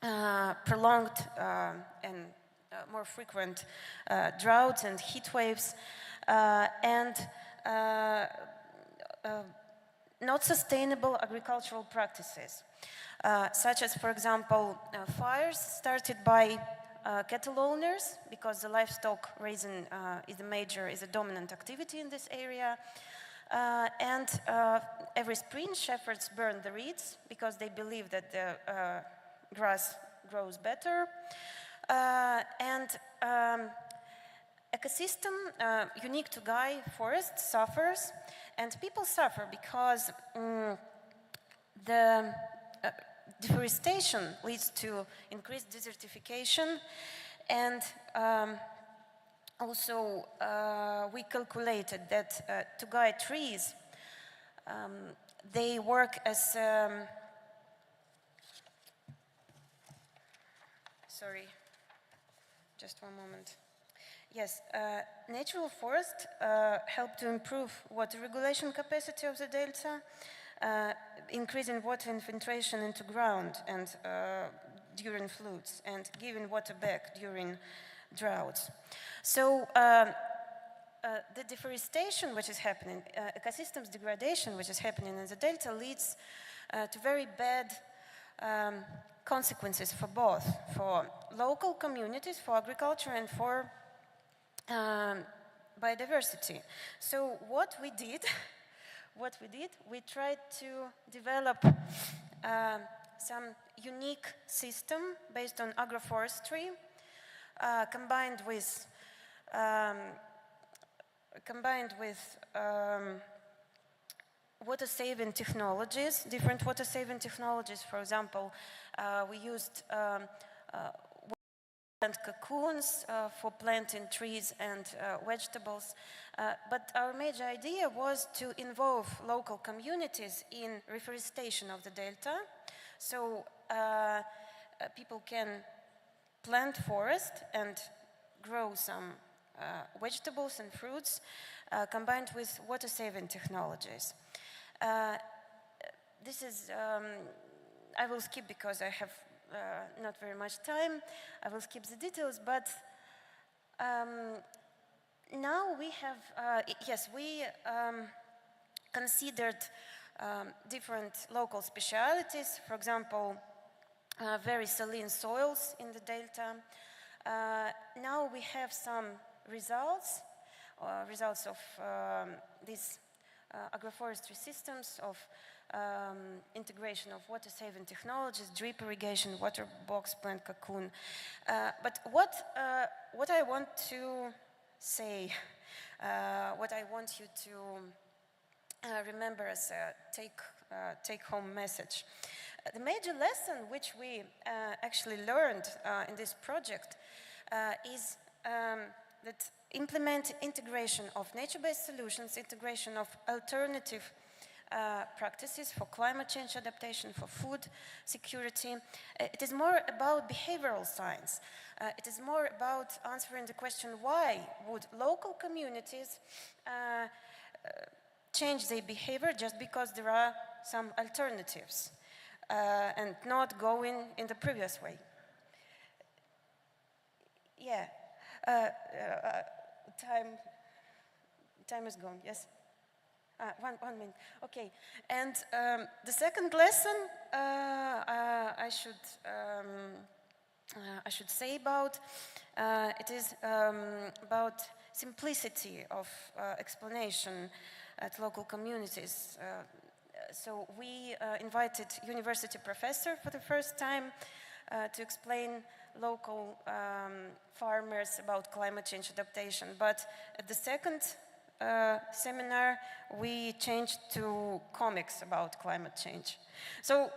prolonged and more frequent droughts and heat waves, and not sustainable agricultural practices, such as, for example, fires started by cattle owners, because the livestock raising is a dominant activity in this area. And every spring, shepherds burn the reeds because they believe that the grass grows better. And ecosystem unique to Gai forest suffers, and people suffer because the deforestation leads to increased desertification, and also we calculated that Tugai trees, they work as sorry, just one moment. Yes, natural forest help to improve water regulation capacity of the delta, increasing water infiltration into ground and during floods, and giving water back during droughts. So the deforestation which is happening, ecosystems degradation which is happening in the delta leads to very bad consequences for both, for local communities, for agriculture, and for biodiversity. So what we did, we tried to develop some unique system based on agroforestry, combined with water-saving technologies, different water-saving technologies. For example, we used and cocoons for planting trees and vegetables. But our major idea was to involve local communities in reforestation of the delta. So people can plant forest and grow some vegetables and fruits combined with water-saving technologies. This is, I will skip because I have not very much time. I will skip the details, but now we have, yes, we considered different local specialities. For example, very saline soils in the delta. Now we have some results of these agroforestry systems, of integration of water-saving technologies, drip irrigation, water box, plant cocoon. But what I want to say, what I want you to remember as a take-home message. The major lesson which we actually learned in this project is that implement integration of nature-based solutions, integration of alternative practices for climate change adaptation, for food security. It is more about behavioral science. It is more about answering the question, why would local communities change their behavior just because there are some alternatives and not going in the previous way? Yeah, time is gone, yes? 1 minute, okay. And the second lesson I should say about, it is about simplicity of explanation at local communities. So we invited university professor for the first time to explain local farmers about climate change adaptation. But at the second seminar, we changed to comics about climate change. So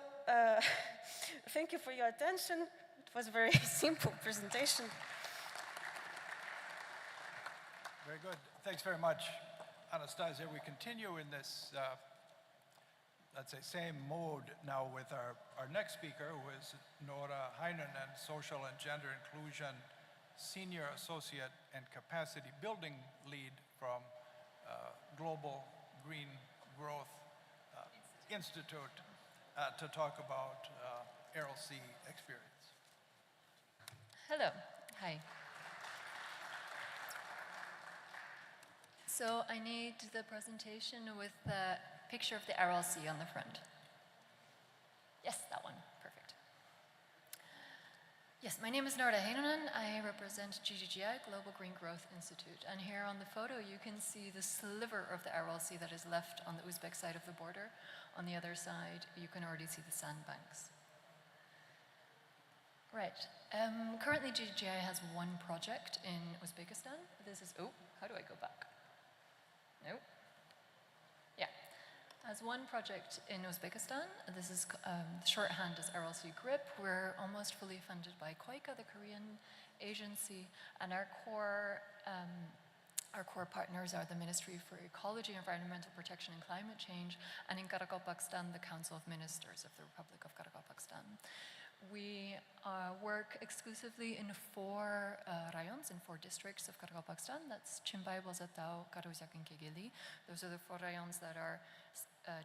thank you for your attention. It was a very simple presentation. Very good. Thanks very much, Anastasia. We continue in this, let's say, same mode now with our next speaker, who is Nora Heinonen, Social and Gender Inclusion Senior Associate and Capacity Building Lead from Global Green Growth Institute, to talk about Aral Sea experience. Hello. Hi. So I need the presentation with the picture of the RLC on the front. Yes, that one. Perfect. Yes, my name is Norda Heinonen. I represent GGGI, Global Green Growth Institute. And here on the photo, you can see the sliver of the RLC that is left on the Uzbek side of the border. On the other side, you can already see the sandbanks. Right. Currently, GGGI has one project in Uzbekistan. This is, oh, how do I go back? No. Yeah. Has one project in Uzbekistan. This is, the shorthand is RLC GRIP. We're almost fully funded by KOICA, the Korean agency, and our core partners are the Ministry for Ecology, Environmental Protection and Climate Change, and in Karakalpakstan, the Council of Ministers of the Republic of Karakalpakstan. We work exclusively in 4 rayons, in 4 districts of Karakalpakstan. That's Chimbai, Bozatau, Karuzyak, and Kegeli. Those are the 4 rayons that are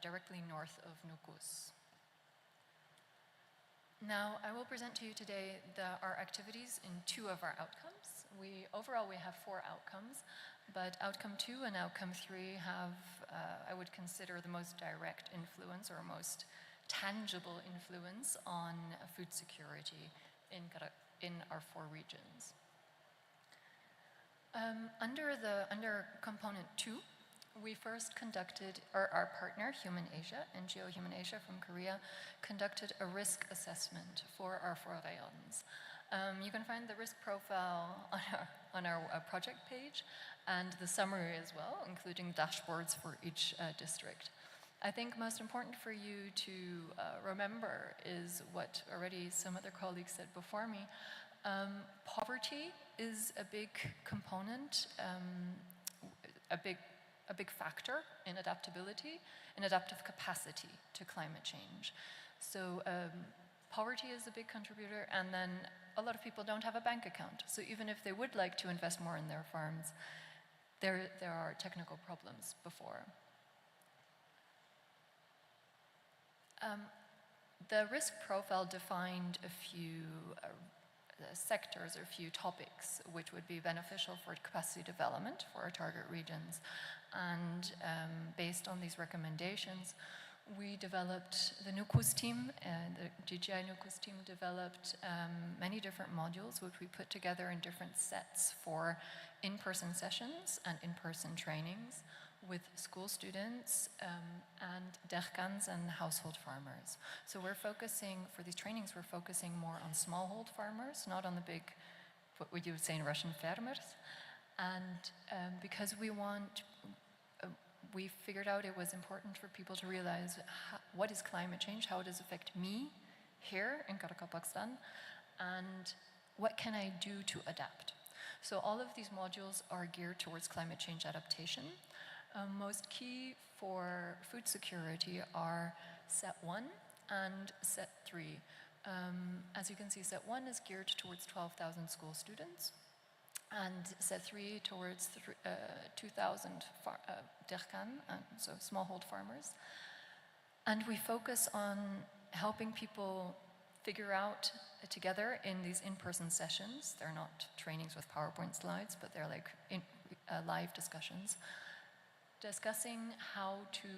directly north of Nukus. Now, I will present to you today our activities in 2 of our outcomes. Overall, we have 4 outcomes, but outcome 2 and outcome 3 have, I would consider, the most direct influence or most tangible influence on food security in our 4 regions. Under component 2, we first conducted, or our partner, Human Asia, NGO Human Asia from Korea, conducted a risk assessment for our 4 rayons. You can find the risk profile on our project page and the summary as well, including dashboards for each district. I think most important for you to remember is what already some other colleagues said before me. Poverty is a big component, a big factor in adaptability and adaptive capacity to climate change. So poverty is a big contributor, and then a lot of people don't have a bank account. So even if they would like to invest more in their farms, there are technical problems before. The risk profile defined a few sectors or a few topics which would be beneficial for capacity development for our target regions. And based on these recommendations, we developed the Nukus team, the GGI Nukus team developed many different modules which we put together in different sets for in-person sessions and in-person trainings with school students and dehkans and household farmers. So we're focusing, for these trainings, we're focusing more on smallhold farmers, not on the big, what we would say in Russian, fermers. And because we figured out it was important for people to realize what is climate change, how it does affect me here in Karakalpakstan, and what can I do to adapt. So all of these modules are geared towards climate change adaptation. Most key for food security are set 1 and set 3. As you can see, set 1 is geared towards 12,000 school students, and set 3 towards 2,000 dehkan, so smallhold farmers. And we focus on helping people figure out together in these in-person sessions. They're not trainings with PowerPoint slides, but they're like live discussions, discussing how to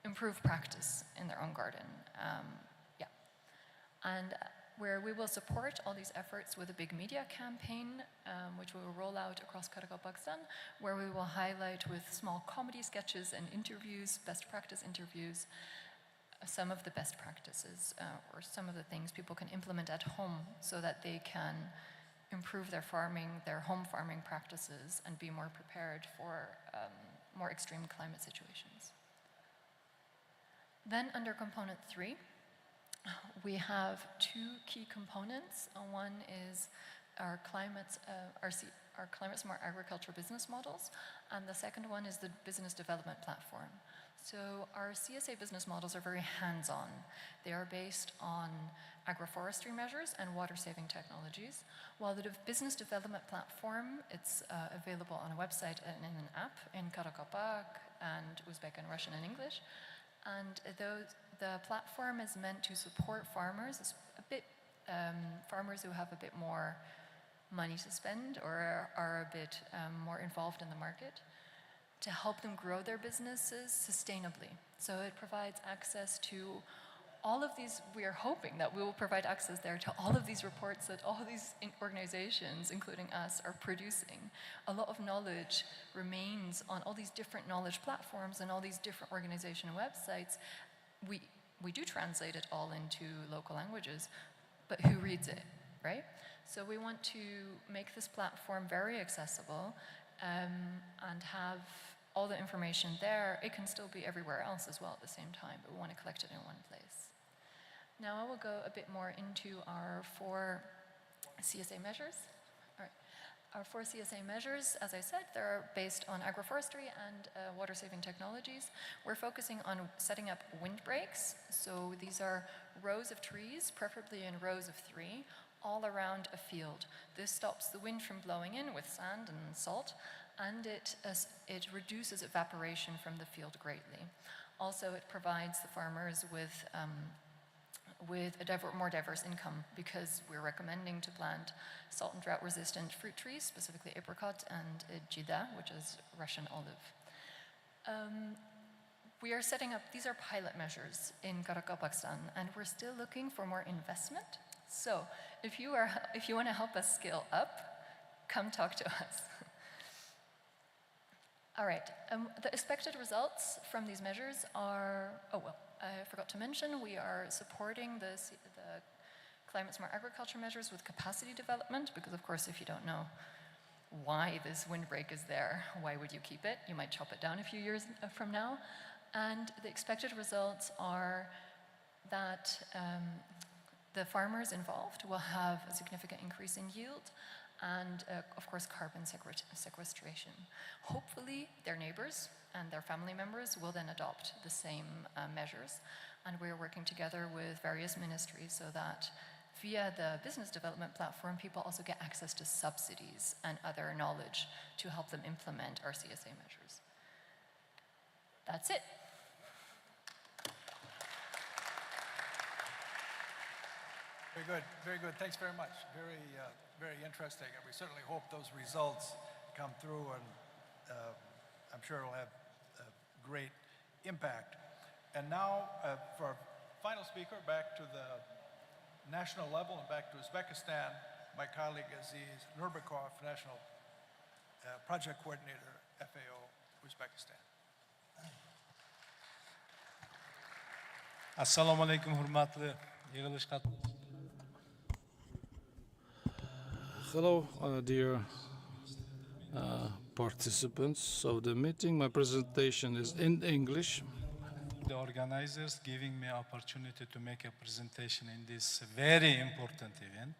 improve practice in their own garden. And where we will support all these efforts with a big media campaign, which we will roll out across Karakalpakstan, where we will highlight with small comedy sketches and interviews, best practice interviews, some of the best practices or some of the things people can implement at home so that they can improve their farming, their home farming practices, and be more prepared for more extreme climate situations. Then under component 3, we have 2 key components. One is our climate smart agriculture business models, and the second one is the business development platform. So our CSA business models are very hands-on. They are based on agroforestry measures and water-saving technologies, while the business development platform, it's available on a website and in an app in Karakalpak and Uzbek and Russian and English. And the platform is meant to support farmers, farmers who have a bit more money to spend or are a bit more involved in the market, to help them grow their businesses sustainably. So it provides access to all of these. We are hoping that we will provide access there to all of these reports that all these organizations, including us, are producing. A lot of knowledge remains on all these different knowledge platforms and all these different organization websites. We do translate it all into local languages, but who reads it, right? So we want to make this platform very accessible and have all the information there. It can still be everywhere else as well at the same time, but we want to collect it in one place. Now I will go a bit more into our 4 CSA measures. All right. Our 4 CSA measures, as I said, they're based on agroforestry and water-saving technologies. We're focusing on setting up windbreaks. So these are rows of trees, preferably in rows of 3, all around a field. This stops the wind from blowing in with sand and salt, and it reduces evaporation from the field greatly. Also, it provides the farmers with a more diverse income, because we're recommending to plant salt and drought resistant fruit trees, specifically apricot and jida, which is Russian olive. We are setting up, these are pilot measures in Karakalpakstan, and we're still looking for more investment. So if you want to help us scale up, come talk to us. All right, the expected results from these measures are, I forgot to mention, we are supporting the climate smart agriculture measures with capacity development, because of course if you don't know why this windbreak is there, why would you keep it? You might chop it down a few years from now. And the expected results are that the farmers involved will have a significant increase in yield and, of course, carbon sequestration. Hopefully, their neighbors and their family members will then adopt the same measures. And we're working together with various ministries so that via the business development platform, people also get access to subsidies and other knowledge to help them implement our CSA measures. That's it. Very good, very good. Thanks very much. Very, very interesting. And we certainly hope those results come through, and I'm sure it'll have a great impact. And now, for our final speaker, back to the national level and back to Uzbekistan, my colleague Aziz Nurbekov, National Project Coordinator, FAO, Uzbekistan. Assalamu alaikum, hurmatli yig'ilish qatnashchilari. Hello, dear participants of the meeting. My presentation is in English. The organizers giving me opportunity to make a presentation in this very important event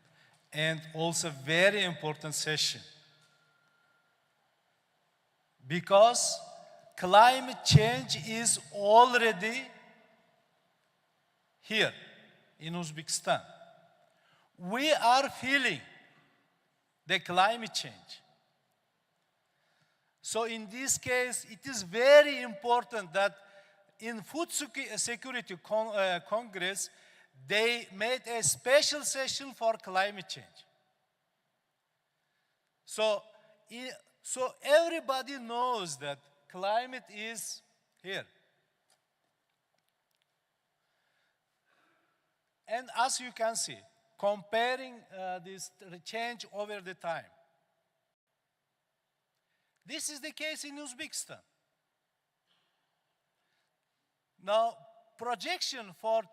and also very important session. Because climate change is already here in Uzbekistan. We are feeling the climate change. So in this case, it is very important that in Food Security Congress, they made a special session for climate change. So everybody knows that climate is here. And as you can see, comparing this change over the time. This is the case in Uzbekistan. Now, projection for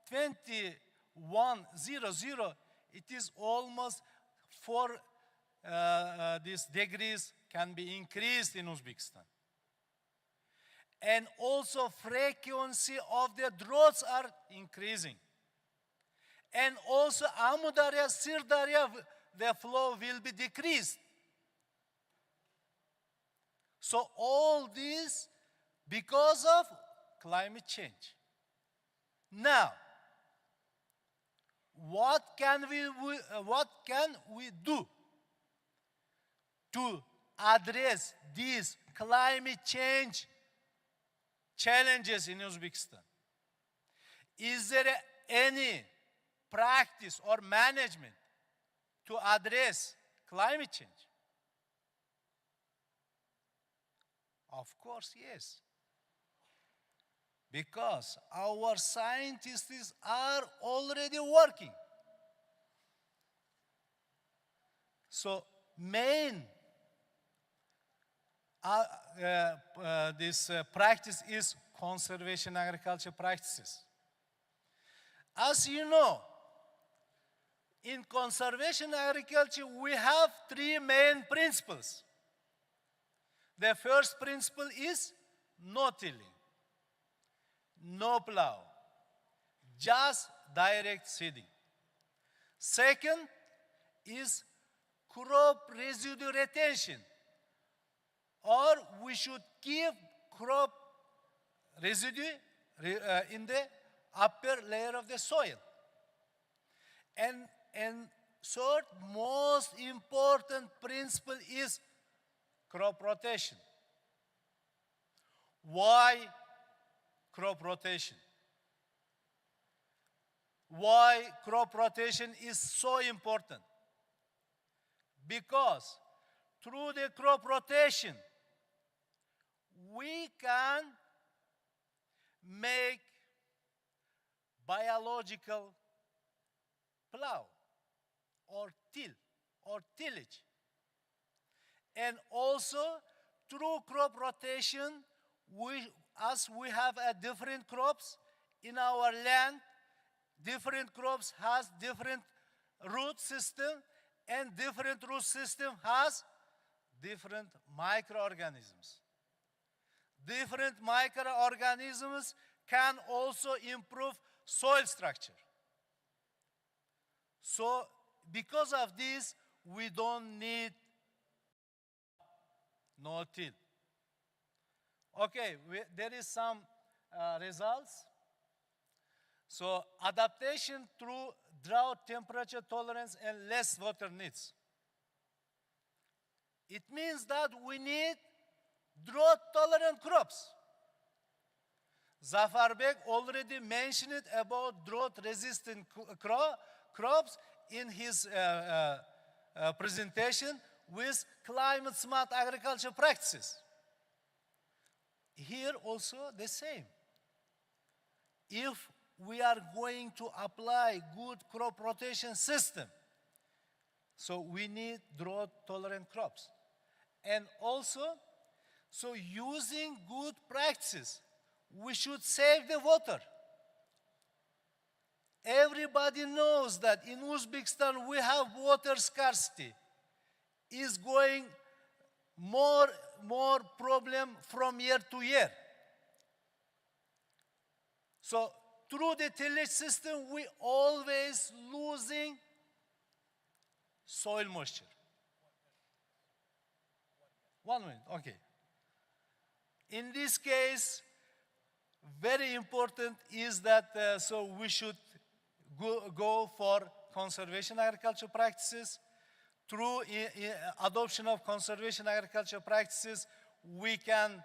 2100, it is almost 4 these degrees can be increased in Uzbekistan. And also frequency of the droughts are increasing. And also Amudarya, Sirdarya, the flow will be decreased. So all this because of climate change. Now, what can we do to address these climate change challenges in Uzbekistan? Is there any practice or management to address climate change? Of course, yes. Because our scientists are already working. So main this practice is conservation agriculture practices. As you know, in conservation agriculture, we have three main principles. The first principle is no tilling, no plow, just direct seeding. Second is crop residue retention, or we should keep crop residue in the upper layer of the soil. And third most important principle is crop rotation. Why crop rotation? Why crop rotation is so important? Because through the crop rotation, we can make biological plow or till or tillage. And also through crop rotation, as we have different crops in our land, different crops has different root system, and different root system has different microorganisms. Different microorganisms can also improve soil structure. So because of this, we don't need no-till. Okay, there is some results. So adaptation through drought, temperature tolerance, and less water needs. It means that we need drought-tolerant crops. Zafar Bek already mentioned about drought-resistant crops in his presentation with climate-smart agriculture practices. Here also the same. If we are going to apply good crop rotation system, so we need drought-tolerant crops. And also, so using good practices, we should save the water. Everybody knows that in Uzbekistan we have water scarcity. Is going more problem from year to year. So through the tillage system, we always losing soil moisture. 1 minute, okay. In this case, very important is that so we should go for conservation agriculture practices. Through adoption of conservation agriculture practices, we can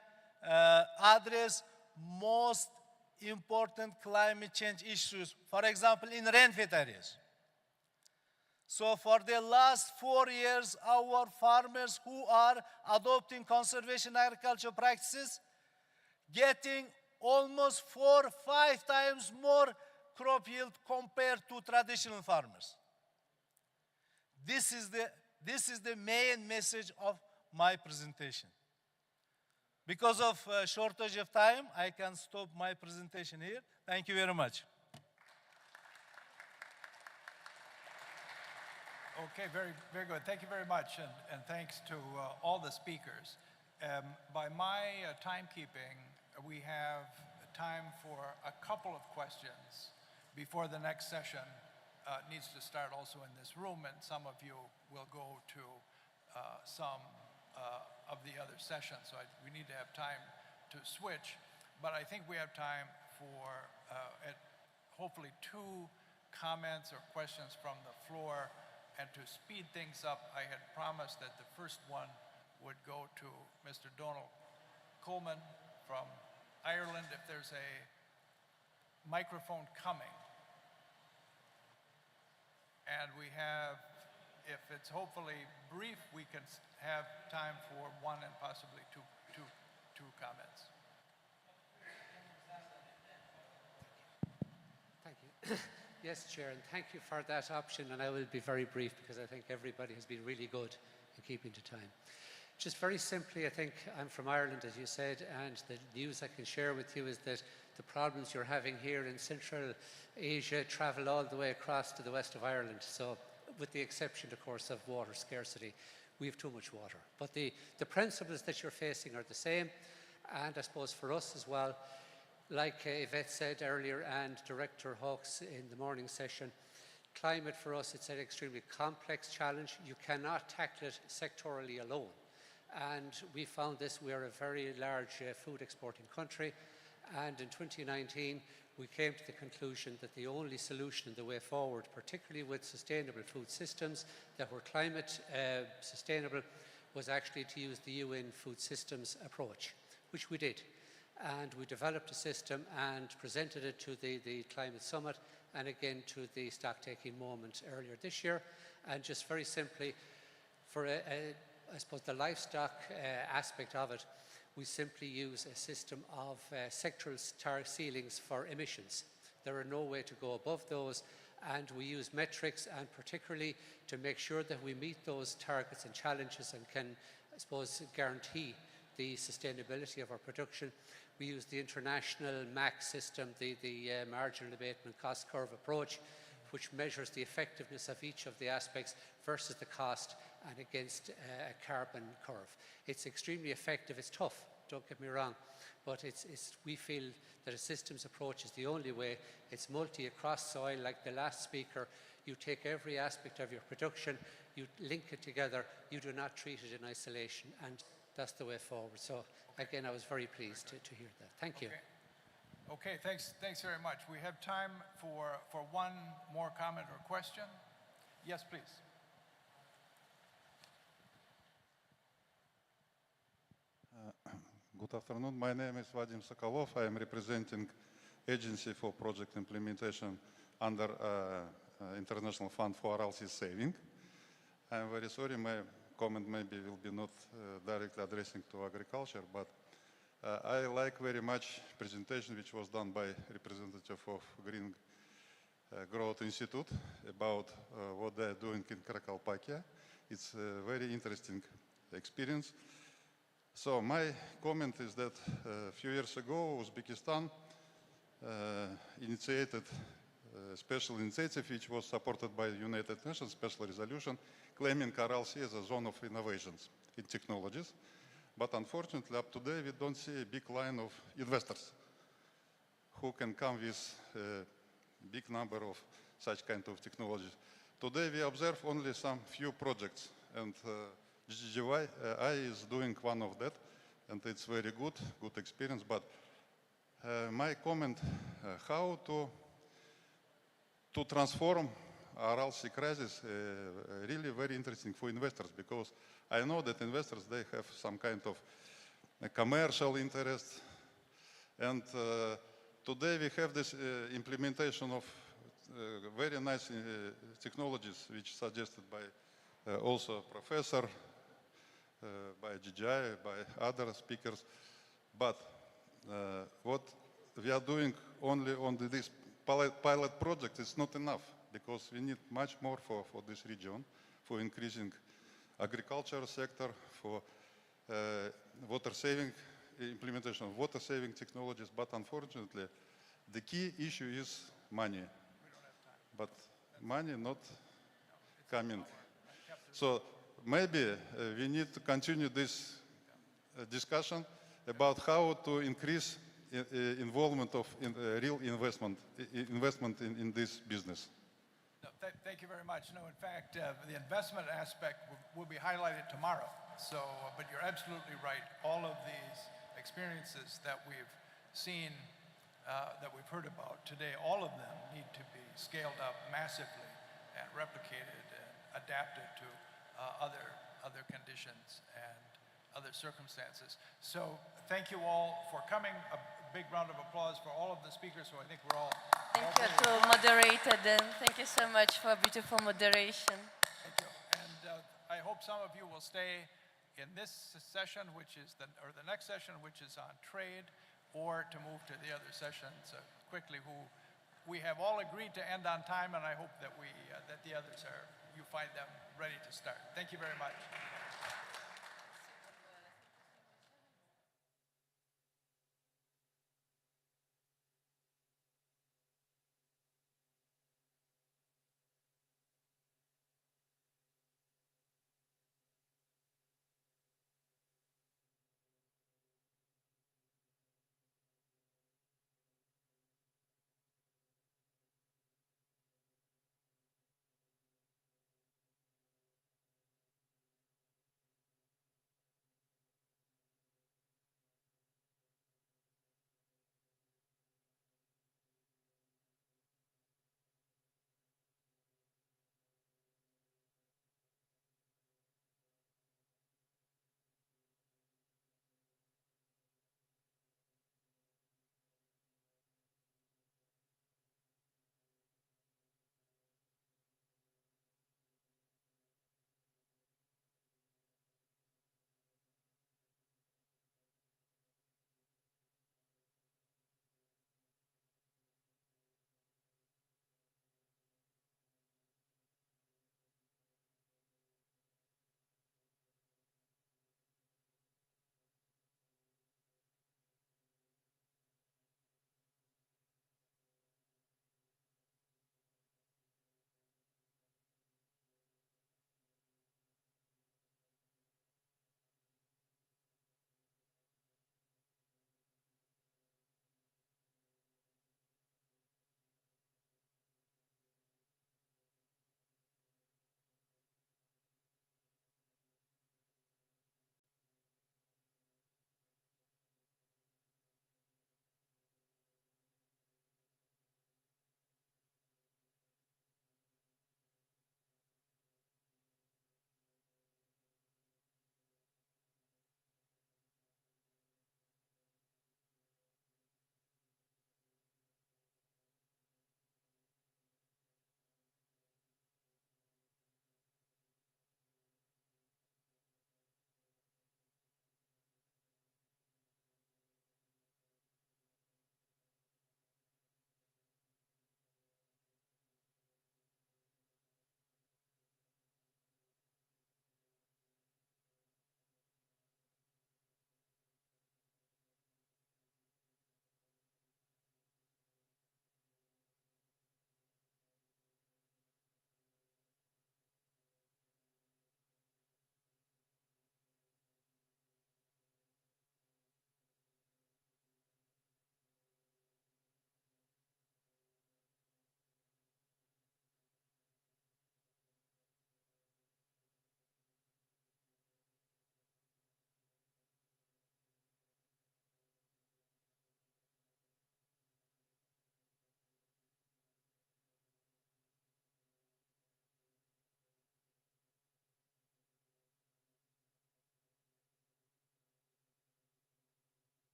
address most important climate change issues, for example, in rainfed areas. So for the last 4 years, our farmers who are adopting conservation agriculture practices, getting almost 4 or 5 times more crop yield compared to traditional farmers. This is the main message of my presentation. Because of shortage of time, I can stop my presentation here. Thank you very much. Okay, very, very good. Thank you very much, and thanks to all the speakers. By my timekeeping, we have time for a couple of questions before the next session needs to start also in this room, and some of you will go to some of the other sessions. So we need to have time to switch, but I think we have time for hopefully 2 comments or questions from the floor. And to speed things up, I had promised that the first one would go to Mr. Donald Coleman from Ireland, if there's a microphone coming. And we have if it's hopefully brief, we can have time for one and possibly two comments. Thank you. Yes, Chair, and thank you for that option, and I will be very brief because I think everybody has been really good in keeping to time. Just very simply, I think I'm from Ireland, as you said, and the news I can share with you is that the problems you're having here in Central Asia travel all the way across to the west of Ireland. So, with the exception, of course, of water scarcity, we have too much water. But the principles that you're facing are the same, and I suppose for us as well, like Yvette said earlier and Director Hawkes in the morning session, climate for us, it's an extremely complex challenge. You cannot tackle it sectorally alone. And we found this, we are a very large food exporting country, and in 2019 we came to the conclusion that the only solution and the way forward, particularly with sustainable food systems that were climate sustainable, was actually to use the UN Food Systems approach, which we did. And we developed a system and presented it to the Climate Summit and again to the stock-taking moment earlier this year. And just very simply, for I suppose the livestock aspect of it, we simply use a system of sectoral ceilings for emissions. There are no way to go above those, and we use metrics, and particularly to make sure that we meet those targets and challenges and can, I suppose, guarantee the sustainability of our production. We use the international MAC system, the marginal abatement cost curve approach, which measures the effectiveness of each of the aspects versus the cost and against a carbon curve. It's extremely effective. It's tough, don't get me wrong, but we feel that a systems approach is the only way. It's multi across soil, like the last speaker. You take every aspect of your production, you link it together, you do not treat it in isolation, and that's the way forward. So again, I was very pleased to hear that. Thank you. Okay, thanks very much. We have time for one more comment or question. Yes, please. Good afternoon. My name is Vadim Sokolov. I am representing Agency for Project Implementation under International Fund for Aral Sea Saving. I am very sorry, my comment maybe will be not directly addressing to agriculture, but I like very much presentation which was done by representative of Green Growth Institute about what they are doing in Karakalpakia. It's a very interesting experience. So my comment is that a few years ago, Uzbekistan initiated a special initiative which was supported by the United Nations Special Resolution, claiming Aral Sea as a zone of innovations in technologies. But unfortunately, up to today, we don't see a big line of investors who can come with a big number of such kind of technologies. Today, we observe only some few projects, and GGGY is doing one of that, and it's very good experience. But my comment, how to transform Aral Sea crisis, really very interesting for investors, because I know that investors, they have some kind of commercial interest, and today we have this implementation of very nice technologies which suggested by also professor, by GGI, by other speakers. But what we are doing only on this pilot project is not enough, because we need much more for this region, for increasing agricultural sector, for water saving, implementation of water saving technologies. But unfortunately, the key issue is money. But money not coming. So maybe we need to continue this discussion about how to increase involvement of real investment in this business. No, thank you very much. No, in fact, the investment aspect will be highlighted tomorrow. So, but you're absolutely right. All of these experiences that we've seen, that we've heard about today, all of them need to be scaled up massively and replicated and adapted to other conditions and other circumstances. So thank you all for coming. A big round of applause for all of the speakers, who I think we're all... Thank you to moderated, and thank you so much for beautiful moderation. Thank you. I hope some of you will stay in this session, which is or the next session, which is on trade, or to move to the other sessions quickly. We have all agreed to end on time, and I hope that that the others you find them ready to start. Thank you very much.